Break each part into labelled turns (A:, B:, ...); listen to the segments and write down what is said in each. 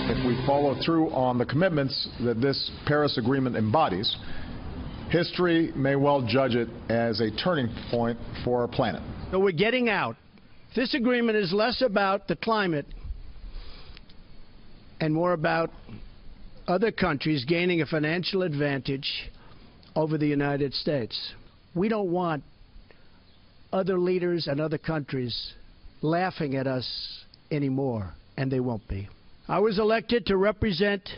A: if we follow through on the commitments that this Paris Agreement embodies, history may well judge it as a turning point for our planet.
B: So we're getting out. This agreement is less about the climate and more about other countries gaining a financial advantage over the United States. We don't want other leaders and other countries laughing at us anymore, and they won't be. I was elected to represent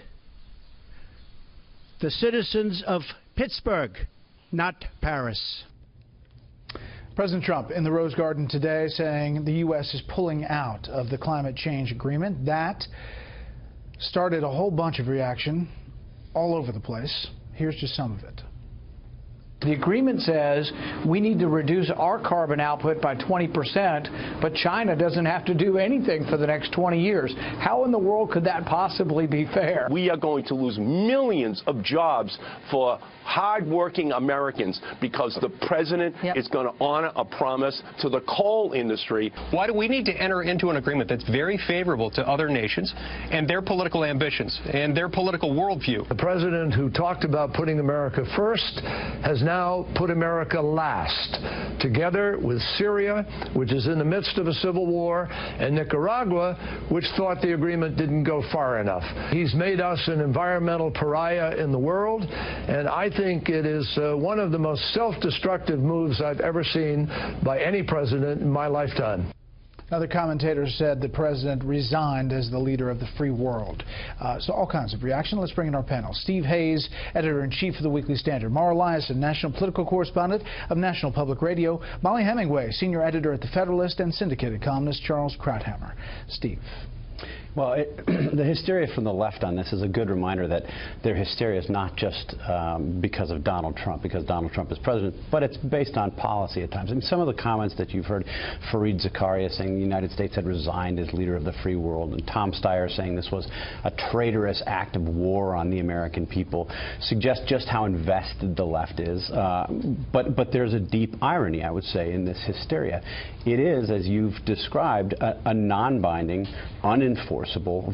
B: the citizens of Pittsburgh, not Paris.
C: President Trump in the Rose Garden today saying the U.S. is pulling out of the climate change agreement. That started a whole bunch of reaction all over the place. Here's just some of it.
D: The agreement says we need to reduce our carbon output by 20%, but China doesn't have to do anything for the next 20 years. How in the world could that possibly be fair?
E: We are going to lose millions of jobs for hard-working Americans because the president is going to honor a promise to the coal industry.
F: Why do we need to enter into an agreement that's very favorable to other nations and their political ambitions and their political worldview?
G: The president who talked about putting America first has now put America last, together with Syria, which is in the midst of a civil war, and Nicaragua, which thought the agreement didn't go far enough. He's made us an environmental pariah in the world, and I think it is one of the most self-destructive moves I've ever seen by any president in my lifetime.
C: Another commentator said the president resigned as the leader of the free world. So all kinds of reaction. Let's bring in our panel. Steve Hayes, editor-in-chief of the Weekly Standard. Mara Liasson, national political correspondent of National Public Radio. Molly Hemingway, senior editor at The Federalist, and syndicated columnist Charles Krauthammer. Steve.
H: Well, the hysteria from the left on this is a good reminder that their hysteria is not just because of Donald Trump, because Donald Trump is president, but it's based on policy at times. I mean, some of the comments that you've heard, Fareed Zakaria saying the United States had resigned as leader of the free world, and Tom Steyer saying this was a traitorous act of war on the American people, suggest just how invested the left is. But there's a deep irony, I would say, in this hysteria. It is, as you've described, a non-binding, unenforceable,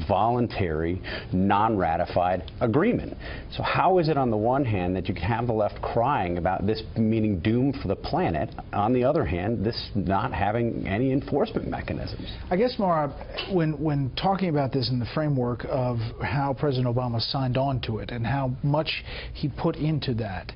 H: voluntary, non-ratified agreement. So how is it on the one hand that you can have the left crying about this meaning doom for the planet, on the other hand, this not having any enforcement mechanisms?
C: I guess, Mara, when talking about this in the framework of how President Obama signed on to it and how much he put into that,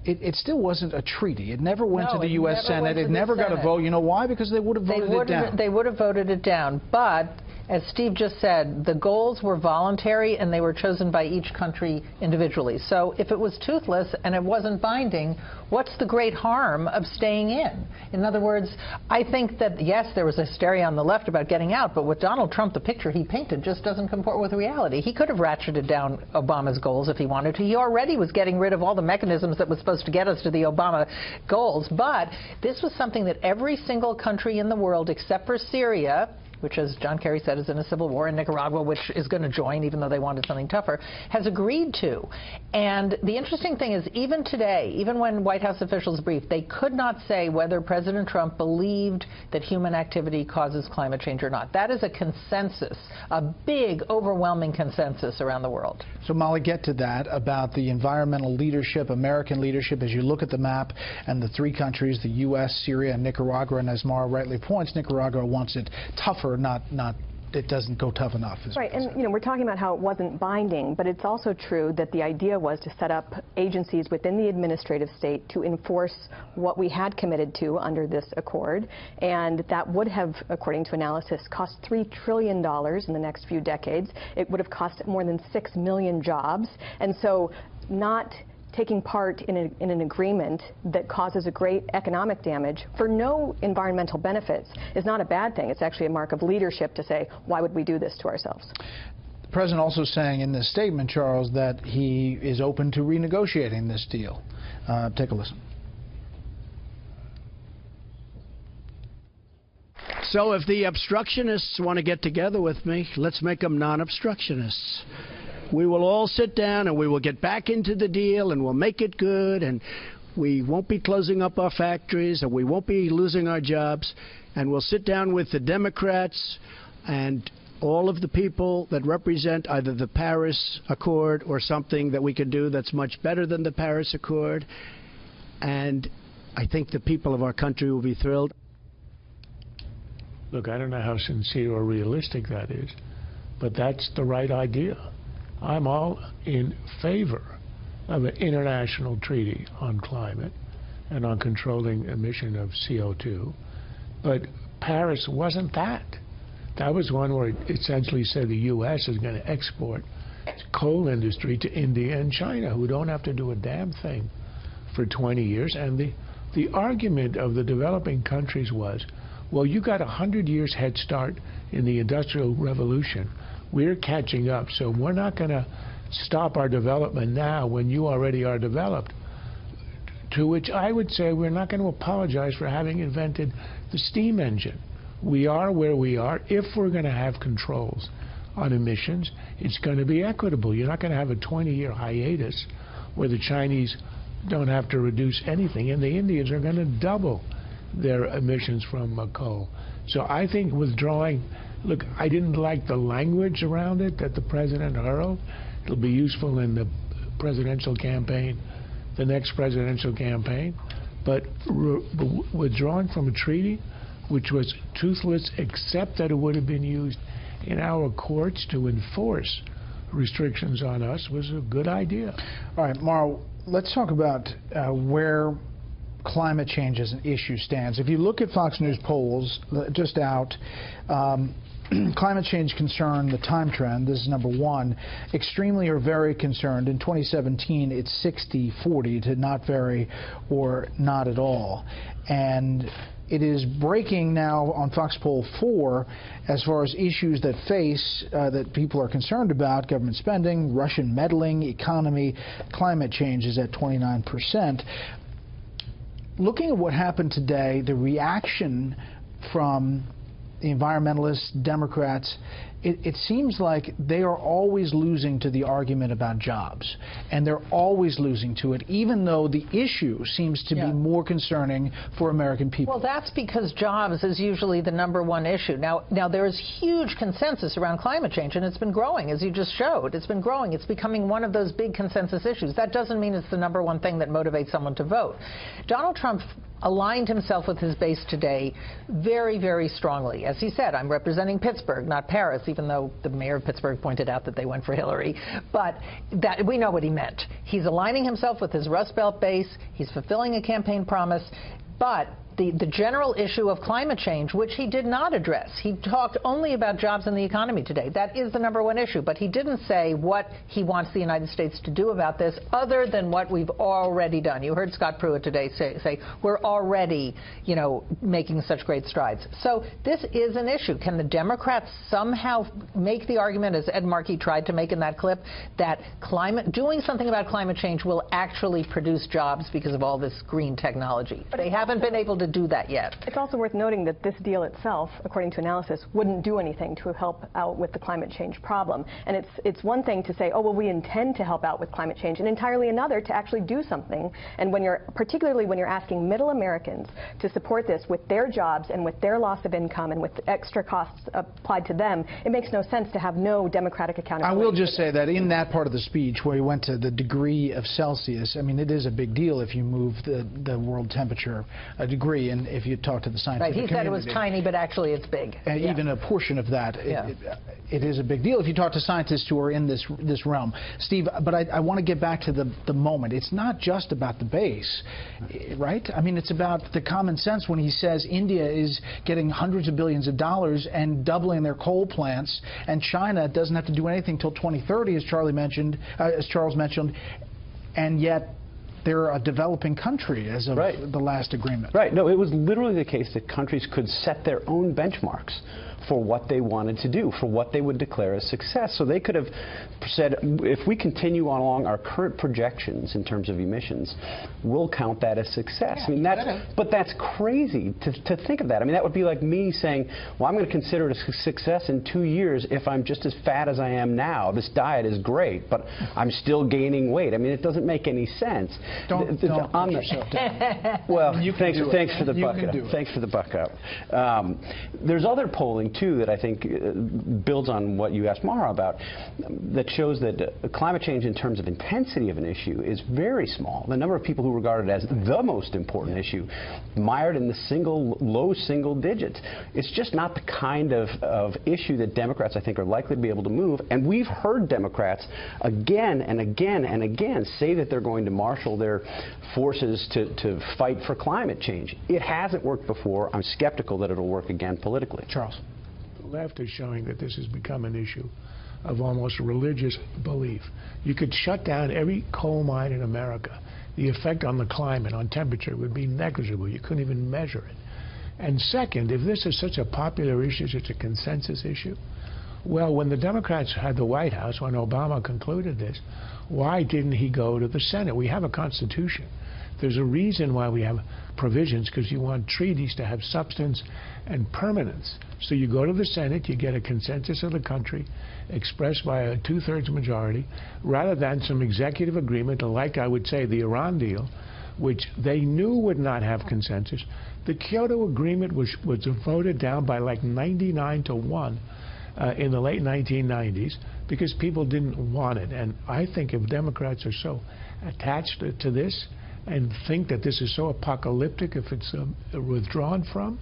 C: it still wasn't a treaty. It never went to the U.S. Senate. It never got a vote. You know why? Because they would have voted it down.
I: They would have voted it down. But as Steve just said, the goals were voluntary and they were chosen by each country individually. So if it was toothless and it wasn't binding, what's the great harm of staying in? In other words, I think that, yes, there was hysteria on the left about getting out, but with Donald Trump, the picture he painted just doesn't comport with reality. He could have ratcheted down Obama's goals if he wanted to. He already was getting rid of all the mechanisms that was supposed to get us to the Obama goals. But this was something that every single country in the world, except for Syria, which, as John Kerry said, is in a civil war, in Nicaragua, which is going to join, even though they wanted something tougher, has agreed to. And the interesting thing is, even today, even when White House officials briefed, they could not say whether President Trump believed that human activity causes climate change or not. That is a consensus, a big, overwhelming consensus around the world.
C: So, Molly, get to that about the environmental leadership, American leadership, as you look at the map and the three countries, the U.S., Syria, and Nicaragua. And as Mara rightly points, Nicaragua wants it tougher, not it doesn't go tough enough.
J: Right, and we're talking about how it wasn't binding, but it's also true that the idea was to set up agencies within the administrative state to enforce what we had committed to under this accord, and that would have, according to analysis, cost $3 trillion in the next few decades. It would have cost more than 6 million jobs, and so not taking part in an agreement that causes a great economic damage for no environmental benefits is not a bad thing. It's actually a mark of leadership to say, why would we do this to ourselves?
C: The president also saying in this statement, Charles, that he is open to renegotiating this deal. Take a listen.
B: So if the obstructionists want to get together with me, let's make them non-obstructionists. We will all sit down and we will get back into the deal and we'll make it good, and we won't be closing up our factories and we won't be losing our jobs, and we'll sit down with the Democrats and all of the people that represent either the Paris Accord or something that we could do that's much better than the Paris Accord. And I think the people of our country will be thrilled.
K: Look, I don't know how sincere or realistic that is, but that's the right idea. I'm all in favor of an international treaty on climate and on controlling emission of CO2. But Paris wasn't that. That was one where it essentially said the U.S. is going to export coal industry to India and China, who don't have to do a damn thing for 20 years. And the argument of the developing countries was, well, you got 100 years head start in the Industrial Revolution. We're catching up, so we're not going to stop our development now when you already are developed. To which I would say we're not going to apologize for having invented the steam engine. We are where we are. If we're going to have controls on emissions, it's going to be equitable. You're not going to have a 20-year hiatus where the Chinese don't have to reduce anything, and the Indians are going to double their emissions from coal. So I think withdrawing, look, I didn't like the language around it that the president hurled. It'll be useful in the presidential campaign, the next presidential campaign. But withdrawing from a treaty which was toothless, except that it would have been used in our courts to enforce restrictions on us, was a good idea.
C: All right, Mara, let's talk about where climate change as an issue stands. If you look at Fox News polls just out, climate change concern, the time trend, this is number one, extremely or very concerned. In 2017, it's 60-40 to not very or not at all. And it is breaking now on Fox Poll 4 as far as issues that that people are concerned about: government spending, Russian meddling, economy, climate change is at 29%. Looking at what happened today, the reaction from the environmentalists, Democrats, it seems like they are always losing to the argument about jobs. And they're always losing to it, even though the issue seems to be more concerning for American people.
I: Well, that's because jobs is usually the #1 issue. Now there is huge consensus around climate change, and it's been growing, as you just showed. It's been growing. It's becoming one of those big consensus issues. That doesn't mean it's the #1 thing that motivates someone to vote. Donald Trump aligned himself with his base today very, very strongly. As he said, I'm representing Pittsburgh, not Paris, even though the mayor of Pittsburgh pointed out that they went for Hillary. But that, we know what he meant. He's aligning himself with his Rust Belt base. He's fulfilling a campaign promise. But the general issue of climate change, which he did not address. He talked only about jobs and the economy today. That is the #1 issue. But he didn't say what he wants the United States to do about this other than what we've already done. You heard Scott Pruitt today say we're already, making such great strides. So this is an issue. Can the Democrats somehow make the argument, as Ed Markey tried to make in that clip, that doing something about climate change will actually produce jobs because of all this green technology? But they haven't been able to do that yet.
J: It's also worth noting that this deal itself, according to analysis, wouldn't do anything to help out with the climate change problem. And it's one thing to say, oh, well, we intend to help out with climate change, and entirely another to actually do something. And particularly when you're asking middle Americans to support this with their jobs and with their loss of income and with extra costs applied to them, it makes no sense to have no democratic accountability.
C: I will just say that in that part of the speech where he went to the degree of Celsius, I mean, it is a big deal if you move the world temperature a degree. And if you talk to the scientific
I: community. Right, he said it was tiny, but actually it's big.
C: And even a portion of that, it is a big deal if you talk to scientists who are in this realm. Steve, but I want to get back to the moment. It's not just about the base, right? I mean, it's about the common sense when he says India is getting hundreds of billions of dollars and doubling their coal plants, and China doesn't have to do anything until 2030, as Charles mentioned, and yet they're a developing country as of the last agreement.
H: Right. No, it was literally the case that countries could set their own benchmarks for what they wanted to do, for what they would declare as success. So they could have said, if we continue along our current projections in terms of emissions, we'll count that as success.
C: Yeah,
H: I mean, but that's crazy to think of that. I mean, that would be like me saying, well, I'm going to consider it a success in 2 years if I'm just as fat as I am now. This diet is great, but I'm still gaining weight. I mean, it doesn't make any sense.
C: Don't put yourself down.
H: Well, thanks for the buck up. Thanks for the buck up. There's other polling too, that I think builds on what you asked Mara about, that shows that climate change in terms of intensity of an issue is very small. The number of people who regard it as the most important issue, mired in the low single digits. It's just not the kind of issue that Democrats, I think, are likely to be able to move. And we've heard Democrats again and again and again say that they're going to marshal their forces to fight for climate change. It hasn't worked before. I'm skeptical that it'll work again politically.
C: Charles.
K: The left is showing that this has become an issue of almost religious belief. You could shut down every coal mine in America. The effect on the climate, on temperature, would be negligible. You couldn't even measure it. And second, if this is such a popular issue, such a consensus issue, well, when the Democrats had the White House, when Obama concluded this, why didn't he go to the Senate? We have a Constitution. There's a reason why we have provisions, because you want treaties to have substance and permanence. So you go to the Senate, you get a consensus of the country expressed by a two-thirds majority, rather than some executive agreement, like I would say the Iran deal, which they knew would not have consensus. The Kyoto Agreement was voted down by like 99-1 in the late 1990s because people didn't want it. And I think if Democrats are so attached to this and think that this is so apocalyptic if it's withdrawn from,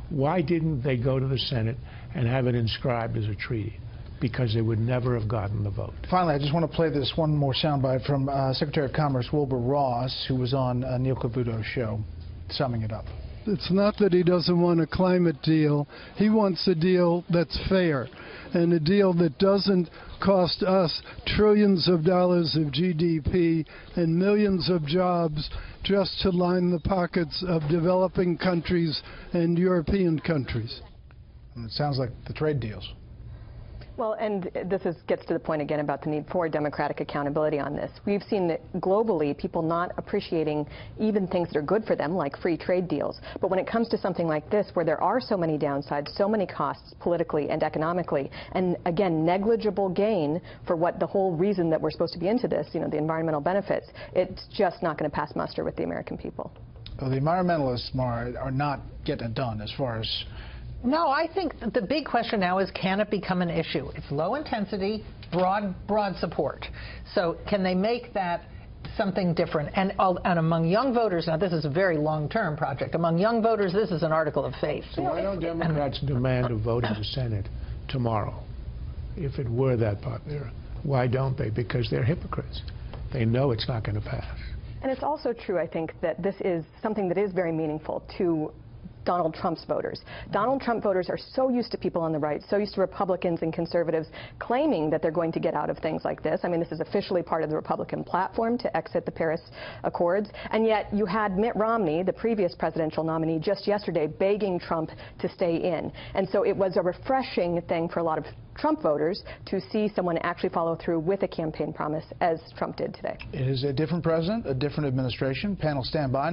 K: why didn't they go to the Senate and have it inscribed as a treaty? Because they would never have gotten the vote.
C: Finally, I just want to play this one more soundbite from Secretary of Commerce Wilbur Ross, who was on Neil Cavuto's show, summing it up.
L: It's not that he doesn't want a climate deal. He wants a deal that's fair and a deal that doesn't cost us trillions of dollars of GDP and millions of jobs just to line the pockets of developing countries and European countries.
C: And it sounds like the trade deals.
J: Well, and this gets to the point again about the need for democratic accountability on this. We've seen that globally people not appreciating even things that are good for them, like free trade deals. But when it comes to something like this, where there are so many downsides, so many costs politically and economically, and again, negligible gain for what the whole reason that we're supposed to be into this, you know, the environmental benefits, it's just not going to pass muster with the American people.
C: Well, the environmentalists, Mara, are not getting it done as far as...
I: No, I think the big question now is, can it become an issue? It's low intensity, broad support. So can they make that something different? And among young voters, now this is a very long-term project, among young voters, this is an article of faith.
K: So why don't Democrats demand a vote in the Senate tomorrow, if it were that popular? Why don't they? Because they're hypocrites. They know it's not going to pass.
J: And it's also true, I think, that this is something that is very meaningful to Donald Trump's voters. Donald Trump voters are so used to people on the right, so used to Republicans and conservatives claiming that they're going to get out of things like this. I mean, this is officially part of the Republican platform to exit the Paris Accords. And yet you had Mitt Romney, the previous presidential nominee, just yesterday begging Trump to stay in. And so it was a refreshing thing for a lot of Trump voters to see someone actually follow through with a campaign promise, as Trump did today.
C: It is a different president, a different administration. Panel, stand by.